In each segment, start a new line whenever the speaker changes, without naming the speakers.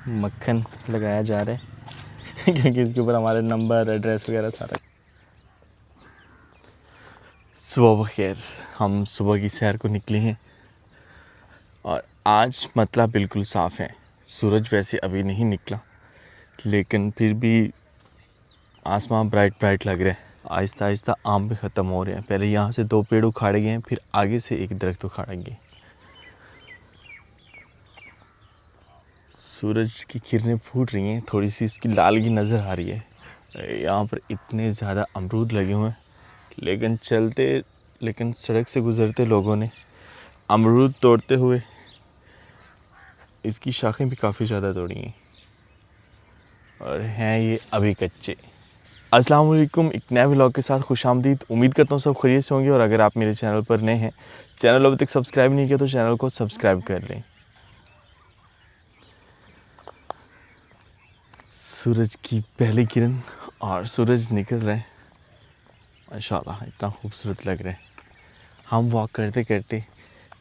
मक्खन लगाया जा रहा है क्योंकि इसके ऊपर हमारे नंबर, एड्रेस वगैरह सारा। सुबह बखैर, हम सुबह की सैर को निकले हैं और आज मतलब बिल्कुल साफ़ है। सूरज वैसे अभी नहीं निकला, लेकिन फिर भी आसमान ब्राइट ब्राइट लग रहा है। आहिस्ता आहिस्ता आम भी ख़त्म हो रहे हैं। पहले यहाँ से 2 पेड़ उखाड़े गए हैं, फिर आगे से एक दरख्त उखाड़ा गया। सूरज की किरणें फूट रही हैं, थोड़ी सी इसकी लालगी नज़र आ रही है। यहाँ पर इतने ज़्यादा अमरूद लगे हुए हैं, लेकिन सड़क से गुज़रते लोगों ने अमरूद तोड़ते हुए इसकी शाखें भी काफ़ी ज़्यादा तोड़ी हैं और हैं ये अभी कच्चे। अस्सलाम वालेकुम, एक नए व्लॉग के साथ खुशामदीद। उम्मीद करता हूँ सब खैरियत से होंगे और अगर आप मेरे चैनल पर नए हैं, चैनल अभी तक सब्सक्राइब नहीं किया तो चैनल को सब्सक्राइब कर लें। सूरज की पहली किरण और सूरज निकल रहा है, माशाल्लाह इतना खूबसूरत लग रहा है। हम वॉक करते करते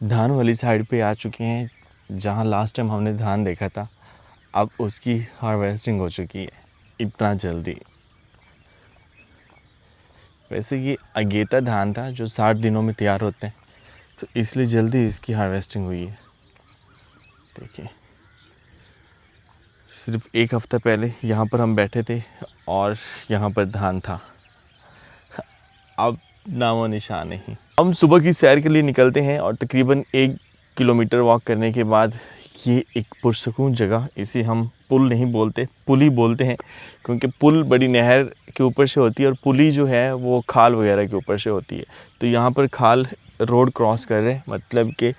धान वाली साइड पे आ चुके हैं, जहाँ लास्ट टाइम हमने धान देखा था। अब उसकी हार्वेस्टिंग हो चुकी है इतना जल्दी। वैसे ये अगेता धान था जो 60 दिनों में तैयार होते हैं, तो इसलिए जल्दी इसकी हार्वेस्टिंग हुई है। देखिए, सिर्फ एक हफ़्ता पहले यहाँ पर हम बैठे थे और यहाँ पर धान था, अब नामो निशान नहीं। हम सुबह की सैर के लिए निकलते हैं और तकरीबन 1 किलोमीटर वॉक करने के बाद ये एक पुरसकून जगह, इसे हम पुल नहीं बोलते, पुली बोलते हैं, क्योंकि पुल बड़ी नहर के ऊपर से होती है और पुली जो है वो खाल वगैरह के ऊपर से होती है। तो यहाँ पर खाल रोड क्रॉस कर रहे हैं, मतलब कि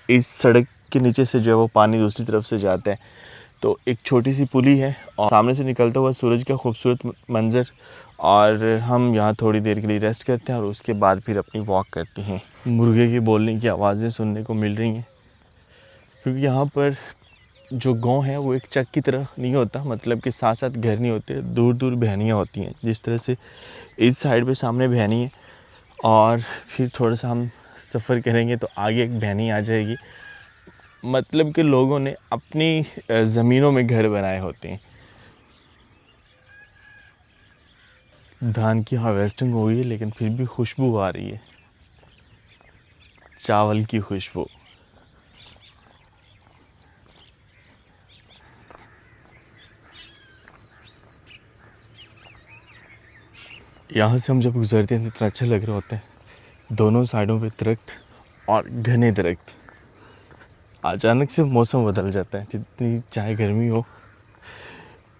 इस सड़क के नीचे से जो है वो पानी दूसरी तरफ से जाता है। तो एक छोटी सी पुली है और सामने से निकलता हुआ सूरज का खूबसूरत मंज़र, और हम यहाँ थोड़ी देर के लिए रेस्ट करते हैं और उसके बाद फिर अपनी वॉक करते हैं। मुर्गे के बोलने की आवाज़ें सुनने को मिल रही हैं, क्योंकि यहाँ पर जो गांव है वो एक चक की तरह नहीं होता, मतलब कि साथ साथ घर नहीं होते, दूर दूर भैनियाँ होती हैं। जिस तरह से इस साइड पे सामने भैनी है और फिर थोड़ा सा हम सफ़र करेंगे तो आगे एक भैनी आ जाएगी, मतलब कि लोगों ने अपनी ज़मीनों में घर बनाए होते हैं। धान की हार्वेस्टिंग हो गई है, लेकिन फिर भी खुशबू आ रही है, चावल की खुशबू। यहाँ से हम जब गुजरते हैं तो इतना अच्छा लग रहा होता है। दोनों साइडों पे दरख्त और घने दरख्त। अचानक से मौसम बदल जाता है, जितनी चाहे गर्मी हो।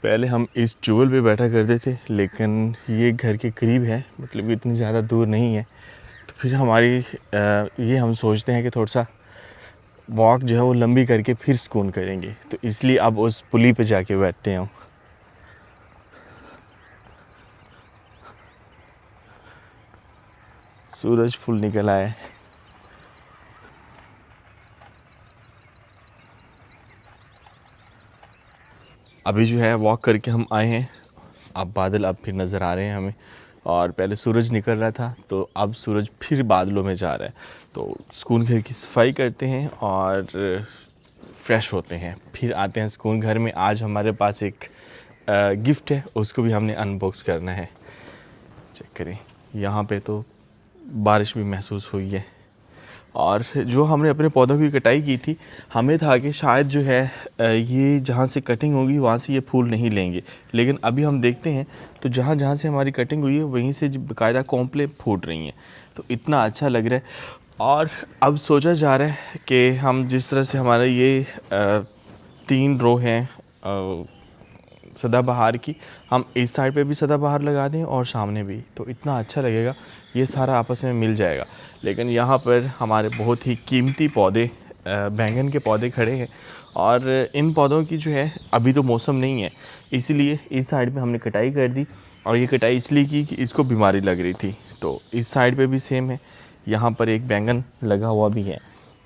पहले हम इस चुगल पे बैठा करते थे, लेकिन ये घर के करीब है, मतलब इतनी ज़्यादा दूर नहीं है। तो फिर ये हम सोचते हैं कि थोड़ा सा वॉक जो है वो लंबी करके फिर सुकून करेंगे, तो इसलिए अब उस पुली पे जाके बैठते हैं हम। सूरज फुल निकल आया है। अभी जो है वॉक करके हम आए हैं, अब बादल अब फिर नज़र आ रहे हैं हमें, और पहले सूरज निकल रहा था तो अब सूरज फिर बादलों में जा रहा है। तो सुकून घर की सफाई करते हैं और फ्रेश होते हैं, फिर आते हैं सुकून घर में। आज हमारे पास एक गिफ्ट है, उसको भी हमने अनबॉक्स करना है। चेक करें, यहाँ पे तो बारिश भी महसूस हुई है। और जो हमने अपने पौधों की कटाई की थी, हमें था कि शायद जो है ये जहाँ से कटिंग होगी वहाँ से ये फूल नहीं लेंगे, लेकिन अभी हम देखते हैं तो जहाँ जहाँ से हमारी कटिंग हुई है वहीं से बाकायदा कॉम्प्ले फूट रही हैं। तो इतना अच्छा लग रहा है। और अब सोचा जा रहा है कि हम जिस तरह से हमारा ये 3 रो हैं सदाबहार की, हम इस साइड पे भी सदाबहार लगा दें और सामने भी, तो इतना अच्छा लगेगा, ये सारा आपस में मिल जाएगा। लेकिन यहाँ पर हमारे बहुत ही कीमती पौधे, बैंगन के पौधे खड़े हैं, और इन पौधों की जो है अभी तो मौसम नहीं है, इसीलिए इस साइड पे हमने कटाई कर दी। और ये कटाई इसलिए की कि इसको बीमारी लग रही थी। तो इस साइड पे भी सेम है, यहाँ पर एक बैंगन लगा हुआ भी है।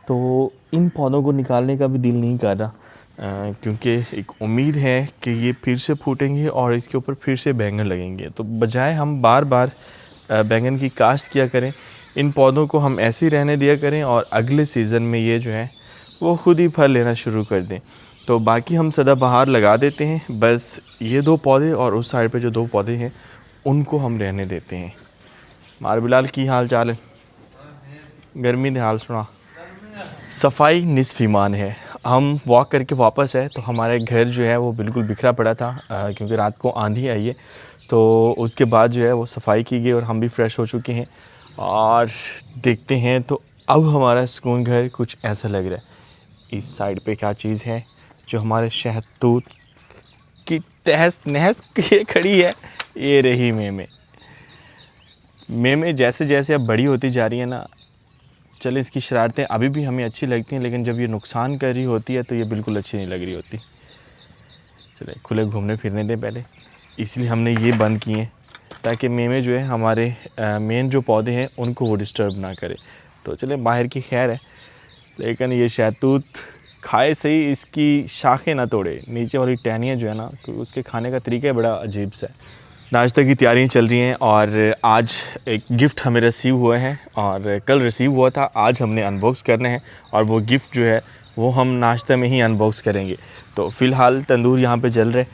तो इन पौधों को निकालने का भी दिल नहीं कर रहा, क्योंकि एक उम्मीद है कि ये फिर से फूटेंगे और इसके ऊपर फिर से बैंगन लगेंगे। तो बजाय हम बार बार बैंगन की काश्त किया करें, इन पौधों को हम ऐसे ही रहने दिया करें और अगले सीज़न में ये जो है वो ख़ुद ही फल लेना शुरू कर दें। तो बाकी हम सदाबहार लगा देते हैं। बस ये 2 पौधे और उस साइड पे जो 2 पौधे हैं उनको हम रहने देते हैं। मार बिलाल की हाल चाल है? गर्मी दे हाल सुना। सफाई निस्फ़ ईमान है। हम वॉक करके वापस आए तो हमारे घर जो है वो बिल्कुल बिखरा पड़ा था, क्योंकि रात को आंधी आई है। तो उसके बाद जो है वो सफाई की गई और हम भी फ्रेश हो चुके हैं। और देखते हैं तो अब हमारा सुकून घर कुछ ऐसा लग रहा है। इस साइड पे क्या चीज़ है जो हमारे शहतूत की तहस नहस के खड़ी है? ये रही मेमे। मेमे जैसे जैसे अब बड़ी होती जा रही है ना, चले इसकी शरारतें अभी भी हमें अच्छी लगती हैं, लेकिन जब ये नुकसान कर रही होती है तो ये बिल्कुल अच्छी नहीं लग रही होती। चले खुले घूमने फिरने दें पहले, इसलिए हमने ये बंद किए हैं ताकि मेमे जो है हमारे मेन जो पौधे हैं उनको वो डिस्टर्ब ना करे। तो चले बाहर की खैर है, लेकिन ये शहतूत खाए सही, इसकी शाखें ना तोड़े। नीचे वाली टहनियाँ जो है ना, उसके खाने का तरीका बड़ा अजीब सा है। नाश्ते की तैयारियां चल रही हैं और आज एक गिफ़्ट हमें रिसीव हुए हैं और कल रिसीव हुआ था, आज हमने अनबॉक्स करने हैं और वो गिफ़्ट जो है वो हम नाश्ते में ही अनबॉक्स करेंगे। तो फ़िलहाल तंदूर यहाँ पे जल रहे,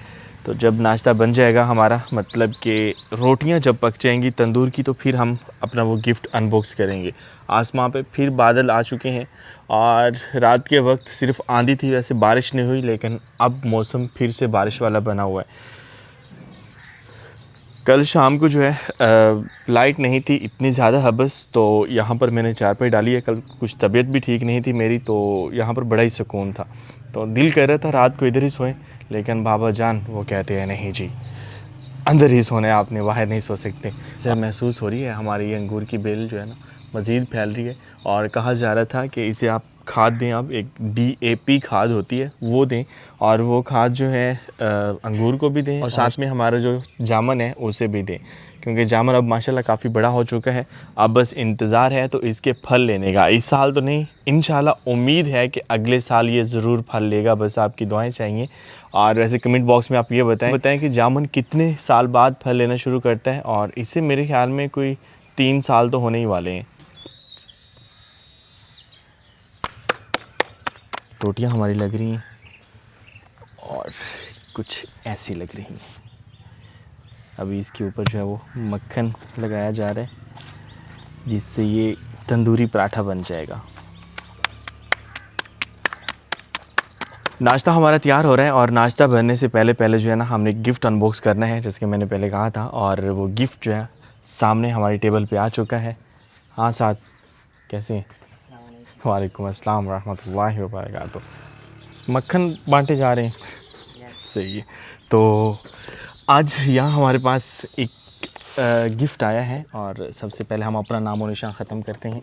तो जब नाश्ता बन जाएगा हमारा, मतलब कि रोटियाँ जब पक जाएंगी तंदूर की, तो फिर हम अपना वो गिफ़्ट अनबॉक्स करेंगे। आसमां पे फिर बादल आ चुके हैं और रात के वक्त सिर्फ आंधी थी, वैसे बारिश नहीं हुई, लेकिन अब मौसम फिर से बारिश वाला बना हुआ है। कल शाम को जो है लाइट नहीं थी, इतनी ज़्यादा हबस, तो यहाँ पर मैंने चारपाई डाली है। कल कुछ तबीयत भी ठीक नहीं थी मेरी, तो यहाँ पर बड़ा ही सुकून था। तो दिल कर रहा था रात को इधर ही सोएं, लेकिन बाबा जान वो कहते हैं नहीं जी, अंदर ही सोना है आपने, बाहर नहीं सो सकते। जैसे महसूस हो रही है हमारी ये अंगूर की बेल जो है ना मज़ीद फैल रही है, और कहा जा रहा था कि इसे आप खाद दें, आप एक DAP खाद होती है वो दें, और वो खाद जो है अंगूर को भी दें और साथ में हमारा जो जामुन है उसे भी दें, क्योंकि जामुन अब माशाल्लाह काफ़ी बड़ा हो चुका है। अब बस इंतज़ार है तो इसके फल लेने का। इस साल तो नहीं, इंशाल्लाह उम्मीद है कि अगले साल ये ज़रूर फल लेगा, बस आपकी दुआएं चाहिए। और वैसे कमेंट बॉक्स में आप ये बताएं कि जामुन कितने साल बाद फल लेना शुरू करता है, और इसे मेरे ख्याल में कोई 3 साल तो होने ही वाले हैं। रोटियां हमारी लग रही हैं और कुछ ऐसी लग रही हैं। अभी इसके ऊपर जो है वो मक्खन लगाया जा रहा है, जिससे ये तंदूरी पराठा बन जाएगा। नाश्ता हमारा तैयार हो रहा है और नाश्ता बनने से पहले पहले जो है ना हमने गिफ्ट अनबॉक्स करना है, जैसे कि मैंने पहले कहा था, और वो गिफ्ट जो है सामने हमारी टेबल पे आ चुका है। हाँ साथ कैसे हैं? वालेकुम अस्सलाम रहमतुल्लाहि व बरकातुहू। मक्खन बांटे जा रहे हैं, सही है। तो आज यहाँ हमारे पास एक गिफ्ट आया है, और सबसे पहले हम अपना नाम और निशान ख़त्म करते हैं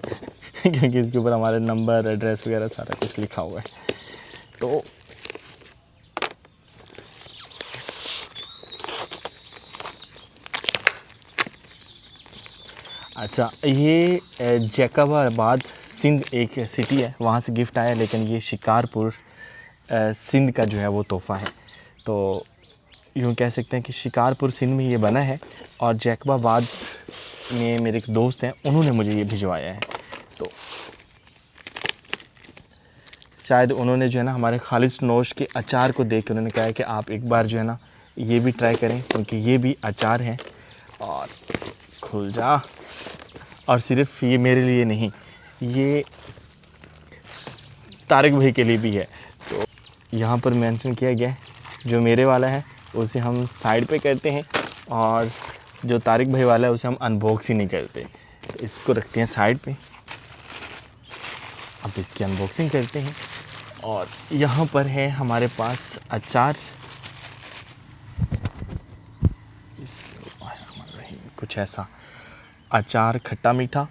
क्योंकि इसके ऊपर हमारे नंबर, एड्रेस वगैरह सारा कुछ लिखा हुआ है। तो अच्छा, ये जैकबाबाद सिंध एक सिटी है, वहाँ से गिफ्ट आया, लेकिन ये शिकारपुर सिंध का जो है वो तोहफ़ा है। तो यूँ कह सकते हैं कि शिकारपुर सिंध में ये बना है, और जैकबाबाद में मेरे एक दोस्त हैं, उन्होंने मुझे ये भिजवाया है। तो शायद उन्होंने जो है ना हमारे खालिस नोश के अचार को देख के उन्होंने कहा है कि आप एक बार जो है ना ये भी ट्राई करें, क्योंकि ये भी अचार है। और खुल जा, और सिर्फ ये मेरे लिए नहीं, ये तारिक भाई के लिए भी है। तो यहाँ पर मेंशन किया गया है, जो मेरे वाला है उसे हम साइड पे करते हैं, और जो तारिक भाई वाला है उसे हम अनबॉक्स ही नहीं करते। तो इसको रखते हैं साइड पे, अब इसकी अनबॉक्सिंग करते हैं। और यहाँ पर है हमारे पास अचार, कुछ ऐसा अचार खट्टा मीठा।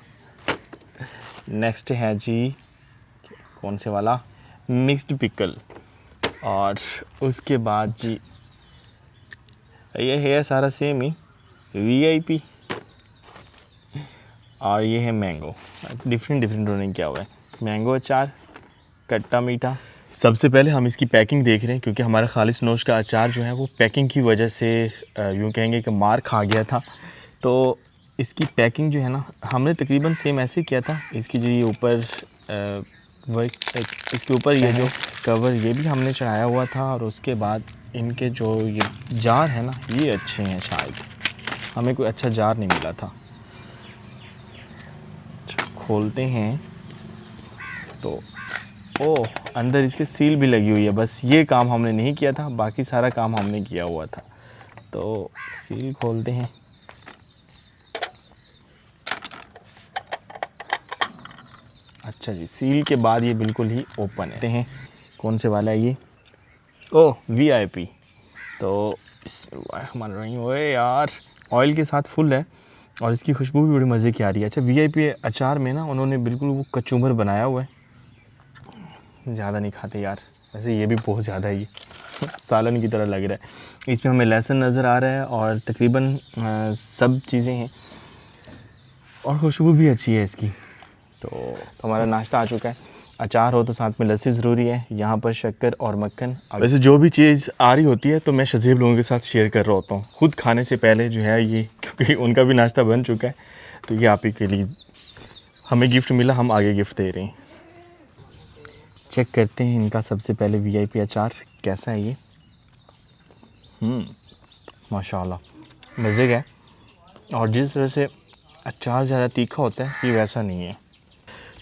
नेक्स्ट है जी कौन से वाला, मिक्स्ड पिकल। और उसके बाद जी ये है सारा सेम ही VIP, और ये है मैंगो। डिफरेंट रोलिंग क्या हुआ है, मैंगो अचार, खट्टा मीठा। सबसे पहले हम इसकी पैकिंग देख रहे हैं, क्योंकि हमारा खालिस नोश का अचार जो है वो पैकिंग की वजह से यूँ कहेंगे कि मार खा गया था। तो इसकी पैकिंग जो है ना हमने तकरीबन सेम ऐसे किया था। इसकी जो ये ऊपर वही इसके ऊपर ये जो कवर ये भी हमने चढ़ाया हुआ था, और उसके बाद इनके जो ये जार है ना, ये अच्छे हैं। शायद हमें कोई अच्छा जार नहीं मिला था। खोलते हैं तो ओह, अंदर इसके सील भी लगी हुई है। बस ये काम हमने नहीं किया था, बाकी सारा काम हमने किया हुआ था। तो सील खोलते हैं। अच्छा जी, सील के बाद ये बिल्कुल ही ओपन है। कौन से वाला है ये? ओह, VIP। तो मान रही हूँ यार, ऑयल के साथ फुल है और इसकी खुशबू भी बड़ी मज़े की आ रही है। अच्छा, VIP अचार में ना उन्होंने बिल्कुल वो कचूमर बनाया हुआ है। ज़्यादा नहीं खाते यार, वैसे ये भी बहुत ज़्यादा ही सालन की तरह लग रहा है। इसमें हमें लहसुन नज़र आ रहा है और तकरीबन सब चीज़ें हैं, और खुशबू भी अच्छी है इसकी। तो हमारा नाश्ता आ चुका है। अचार हो तो साथ में लस्सी ज़रूरी है। यहाँ पर शक्कर और मक्खन। वैसे जो भी चीज़ आ रही होती है तो मैं शज़ीब लोगों के साथ शेयर कर रहा होता हूँ, खुद खाने से पहले जो है ये, क्योंकि उनका भी नाश्ता बन चुका है। तो ये आप ही के लिए हमें गिफ्ट मिला, हम आगे गिफ्ट दे रहे हैं। चेक करते हैं इनका सबसे पहले VIP अचार कैसा है ये। माशाल्लाह मज़े का है। और जिस तरह से अचार ज़्यादा तीखा होता है, ये वैसा नहीं है।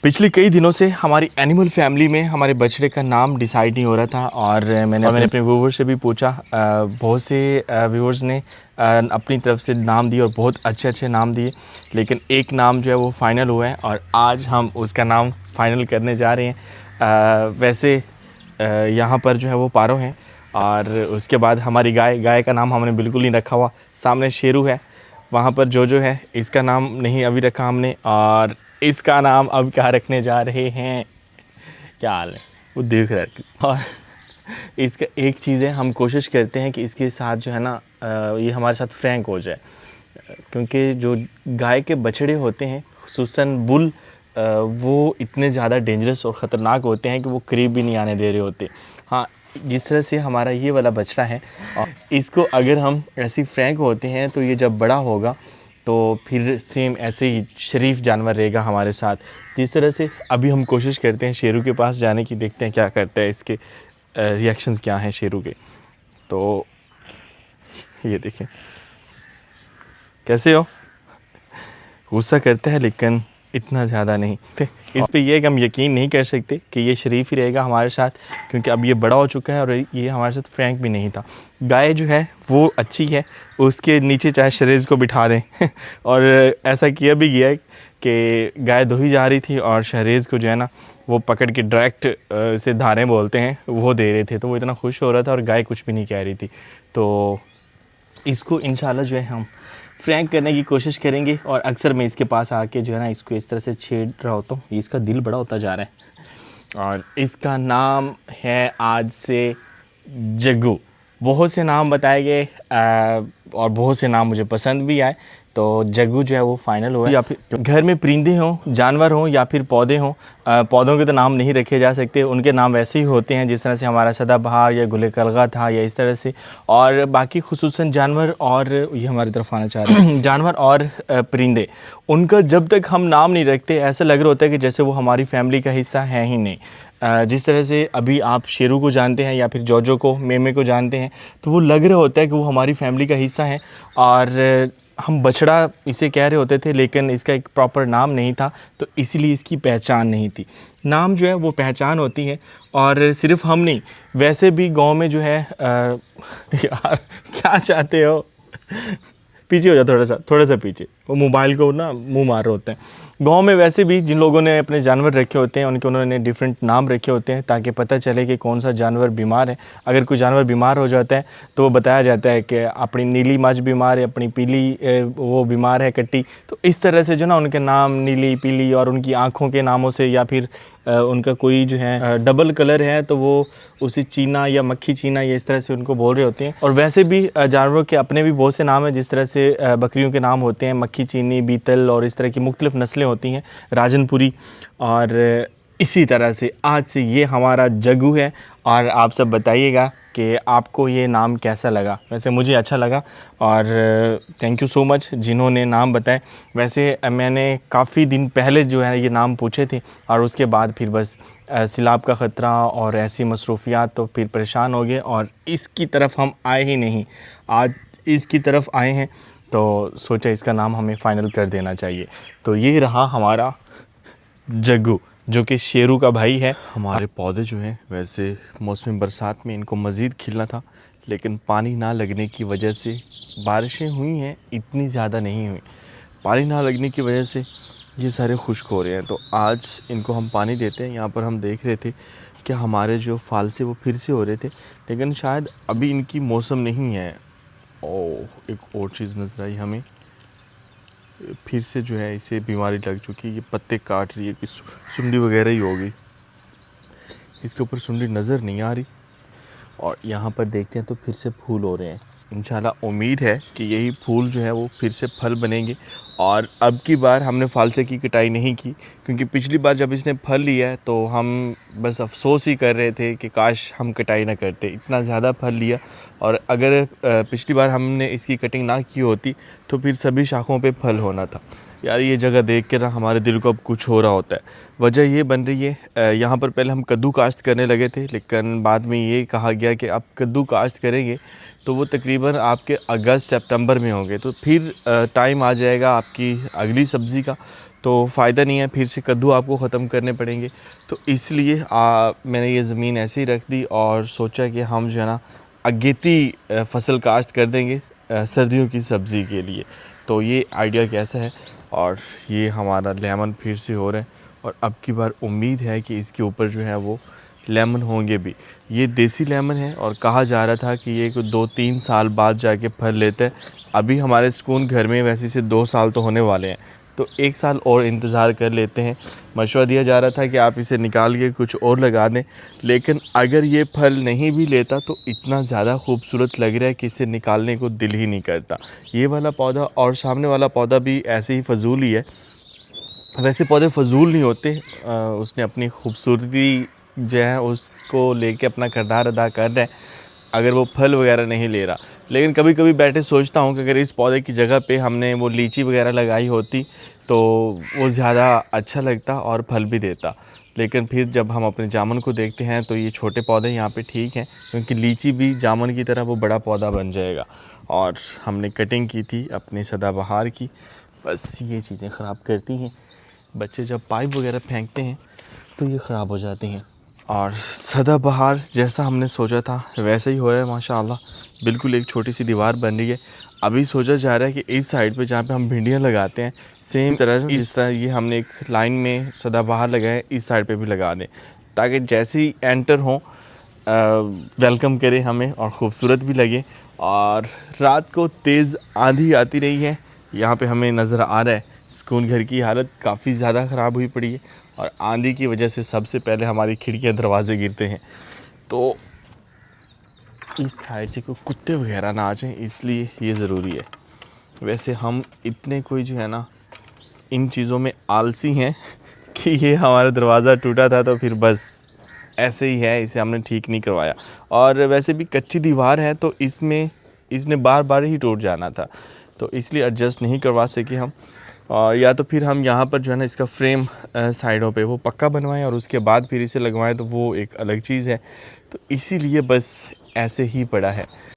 पिछले कई दिनों से हमारी एनिमल फैमिली में हमारे बछड़े का नाम डिसाइड नहीं हो रहा था, और मैंने अपने व्यूवर्स से भी पूछा। बहुत से व्यूवर्स ने अपनी तरफ से नाम दिए और बहुत अच्छे अच्छे नाम दिए, लेकिन एक नाम जो है वो फ़ाइनल हुआ है और आज हम उसका नाम फ़ाइनल करने जा रहे हैं। वैसे यहाँ पर जो है वो पारो हैं, और उसके बाद हमारी गाय का नाम हमने बिल्कुल नहीं रखा हुआ। सामने शेरू है, वहाँ पर जो है, इसका नाम नहीं अभी रखा हमने, और इसका नाम अब क्या रखने जा रहे हैं। क्या हाल है, वो देख रहा है। और इसका एक चीज़ है, हम कोशिश करते हैं कि इसके साथ जो है ना ये हमारे साथ फ्रैंक हो जाए, क्योंकि जो गाय के बछड़े होते हैं, खुसूसन बुल, वो इतने ज़्यादा डेंजरस और ख़तरनाक होते हैं कि वो करीब भी नहीं आने दे रहे होते। हाँ, जिस तरह से हमारा ये वाला बछड़ा है, और इसको अगर हम ऐसी फ्रैंक होते हैं तो ये जब बड़ा होगा तो फिर सेम ऐसे ही शरीफ जानवर रहेगा हमारे साथ। जिस तरह से अभी हम कोशिश करते हैं शेरू के पास जाने की, देखते हैं क्या करता है, इसके रिएक्शंस क्या हैं शेरू के। तो ये देखें कैसे हो, गुस्सा करता है लेकिन इतना ज़्यादा नहीं। इस पे ये कि हम यकीन नहीं कर सकते कि ये शरीफ ही रहेगा हमारे साथ, क्योंकि अब ये बड़ा हो चुका है और ये हमारे साथ फ्रैंक भी नहीं था। गाय जो है वो अच्छी है, उसके नीचे चाहे शरेज़ को बिठा दें और ऐसा किया भी गया है कि गाय दोही जा रही थी और शरेज़ को जो है ना वो पकड़ के डायरेक्ट से धारें बोलते हैं वो दे रहे थे, तो वो इतना खुश हो रहा था और गाय कुछ भी नहीं कह रही थी। तो इसको इंशाल्लाह जो है हम फ्रैंक करने की कोशिश करेंगे। और अक्सर मैं इसके पास आके जो है ना इसको इस तरह से छेड़ रहा होता हूँ। इसका दिल बड़ा होता जा रहा है, और इसका नाम है आज से जग्गू। बहुत से नाम बताए गए और बहुत से नाम मुझे पसंद भी आए, तो जग्गू जो है वो फ़ाइनल हुआ है। या फिर घर में परिंदे हों, जानवर हों या फिर पौधे हों, पौधों के तो नाम नहीं रखे जा सकते, उनके नाम वैसे ही होते हैं जिस तरह से हमारा सदाबहार या गुल कलगा था या इस तरह से। और बाकी खुसूसन जानवर, और ये हमारी तरफ आना चाह रहे हैं जानवर और परिंदे, उनका जब तक हम नाम नहीं रखते ऐसा लग रहा होता है कि जैसे वो हमारी फैमिली का हिस्सा है ही नहीं। जिस तरह से अभी आप शेरू को जानते हैं या फिर जोजो को, मेमे को जानते हैं, तो वो लग रहा होता है कि वो हमारी फैमिली का हिस्सा है। और हम बछड़ा इसे कह रहे होते थे, लेकिन इसका एक प्रॉपर नाम नहीं था, तो इसीलिए इसकी पहचान नहीं थी। नाम जो है वो पहचान होती है, और सिर्फ हम नहीं, वैसे भी गांव में जो है यार क्या चाहते हो, पीछे हो जाओ थोड़ा सा पीछे, वो मोबाइल को ना मुंह मार रहे होते हैं। गांव में वैसे भी जिन लोगों ने अपने जानवर रखे होते हैं उनके उन्होंने डिफरेंट नाम रखे होते हैं, ताकि पता चले कि कौन सा जानवर बीमार है। अगर कोई जानवर बीमार हो जाता है तो वो बताया जाता है कि अपनी नीली मझ बीमार है, अपनी पीली वो बीमार है कट्टी। तो इस तरह से जो ना उनके नाम नीली, पीली, और उनकी आँखों के नामों से, या फिर उनका कोई जो है डबल कलर है तो वो उसी चीना या मक्खी चीना या इस तरह से उनको बोल रहे होते हैं। और वैसे भी जानवरों के अपने भी बहुत से नाम हैं, जिस तरह से बकरियों के नाम होते हैं मक्खी चीनी, बीतल, और इस तरह की मुख्तलिफ नस्लें होती हैं, राजनपुरी। और इसी तरह से आज से ये हमारा जग्गू है। और आप सब बताइएगा कि आपको ये नाम कैसा लगा। वैसे मुझे अच्छा लगा, और थैंक यू सो मच जिन्होंने नाम बताए। वैसे मैंने काफ़ी दिन पहले जो है ये नाम पूछे थे, और उसके बाद फिर बस सैलाब का ख़तरा और ऐसी मसरूफ़ियात, तो फिर परेशान हो गए और इसकी तरफ हम आए ही नहीं। आज इसकी तरफ आए हैं तो सोचा इसका नाम हमें फ़ाइनल कर देना चाहिए। तो ये रहा हमारा जग्गू, जो कि शेरू का भाई है। हमारे पौधे जो हैं वैसे मौसम बरसात में इनको मज़ीद खिलना था, लेकिन पानी ना लगने की वजह से, बारिशें हुई हैं इतनी ज़्यादा नहीं हुई, पानी ना लगने की वजह से ये सारे खुश्क हो रहे हैं। तो आज इनको हम पानी देते हैं। यहाँ पर हम देख रहे थे कि हमारे जो फालसे वो फिर से हो रहे थे, लेकिन शायद अभी इनकी मौसम नहीं है। ओह, एक और चीज़ नज़र आई हमें, फिर से जो है इसे बीमारी लग चुकी है, ये पत्ते काट रही है कि सुंडी वगैरह ही होगी, इसके ऊपर सुंडी नज़र नहीं आ रही। और यहाँ पर देखते हैं तो फिर से फूल हो रहे हैं। इंशाल्लाह उम्मीद है कि यही फूल जो है वो फिर से फल बनेंगे। और अब की बार हमने फालसे की कटाई नहीं की, क्योंकि पिछली बार जब इसने फल लिया है तो हम बस अफसोस ही कर रहे थे कि काश हम कटाई ना करते, इतना ज़्यादा फल लिया। और अगर पिछली बार हमने इसकी कटिंग ना की होती तो फिर सभी शाखों पे फल होना था। यार ये जगह देख के ना हमारे दिल को अब कुछ हो रहा होता है। वजह ये बन रही है, यहाँ पर पहले हम कद्दू काश्त करने लगे थे, लेकिन बाद में ये कहा गया कि आप कद्दू काश्त करेंगे तो वो तकरीबन आपके अगस्त सितंबर में होंगे, तो फिर टाइम आ जाएगा आपकी अगली सब्ज़ी का, तो फ़ायदा नहीं है, फिर से कद्दू आपको ख़त्म करने पड़ेंगे। तो इसलिए मैंने ये ज़मीन ऐसे ही रख दी और सोचा कि हम जो है ना अगेती फसल काश्त कर देंगे सर्दियों की सब्ज़ी के लिए। तो ये आइडिया कैसा है। और ये हमारा लेमन फिर से हो रहा है, और अब की बार उम्मीद है कि इसके ऊपर जो है वो लेमन होंगे भी। ये देसी लेमन है और कहा जा रहा था कि ये 2-3 साल बाद जाके फल लेता है। अभी हमारे सुकून घर में वैसे से 2 साल तो होने वाले हैं, तो 1 साल और इंतज़ार कर लेते हैं। मशवरा दिया जा रहा था कि आप इसे निकाल के कुछ और लगा दें, लेकिन अगर ये फल नहीं भी लेता तो इतना ज़्यादा खूबसूरत लग रहा है कि इसे निकालने को दिल ही नहीं करता। ये वाला पौधा और सामने वाला पौधा भी ऐसे ही फजूल ही है। वैसे पौधे फजूल नहीं होते, उसने अपनी खूबसूरती जो है उसको लेके अपना किरदार अदा कर रहा है, अगर वो फल वगैरह नहीं ले रहा। लेकिन कभी कभी बैठे सोचता हूँ कि अगर इस पौधे की जगह पे हमने वो लीची वगैरह लगाई होती तो वो ज़्यादा अच्छा लगता और फल भी देता। लेकिन फिर जब हम अपने जामुन को देखते हैं तो ये छोटे पौधे यहाँ पे ठीक हैं, क्योंकि लीची भी जामुन की तरह वो बड़ा पौधा बन जाएगा। और हमने कटिंग की थी अपने सदाबहार की, बस ये चीज़ें ख़राब करती हैं। बच्चे जब पाइप वगैरह फेंकते हैं तो ये ख़राब हो जाती हैं। और सदाबहार जैसा हमने सोचा था वैसे ही हो रहा है माशाल्लाह, बिल्कुल एक छोटी सी दीवार बन रही है। अभी सोचा जा रहा है कि इस साइड पे जहाँ पे हम भिंडियाँ लगाते हैं, सेम तरह जिस तरह ये हमने एक लाइन में सदाबहार लगाए इस साइड पे भी लगा दें, ताकि जैसे ही एंटर हों वेलकम करें हमें और ख़ूबसूरत भी लगे। और रात को तेज़ आंधी आती रही है, यहाँ पे हमें नज़र आ रहा है सुकून घर की हालत काफ़ी ज़्यादा ख़राब हुई पड़ी है। और आंधी की वजह से सबसे पहले हमारी खिड़कियाँ दरवाज़े गिरते हैं, तो इस साइड से कोई कुत्ते वगैरह ना आ जाएं, इसलिए ये ज़रूरी है। वैसे हम इतने कोई जो है ना इन चीज़ों में आलसी हैं कि ये हमारा दरवाज़ा टूटा था तो फिर बस ऐसे ही है, इसे हमने ठीक नहीं करवाया। और वैसे भी कच्ची दीवार है तो इसने बार बार ही टूट जाना था, तो इसलिए एडजस्ट नहीं करवा सके हम। और या तो फिर हम यहाँ पर जो है ना इसका फ्रेम साइडों पे वो पक्का बनवाएं और उसके बाद फिर इसे लगवाएं, तो वो एक अलग चीज़ है। तो इसीलिए बस ऐसे ही पड़ा है।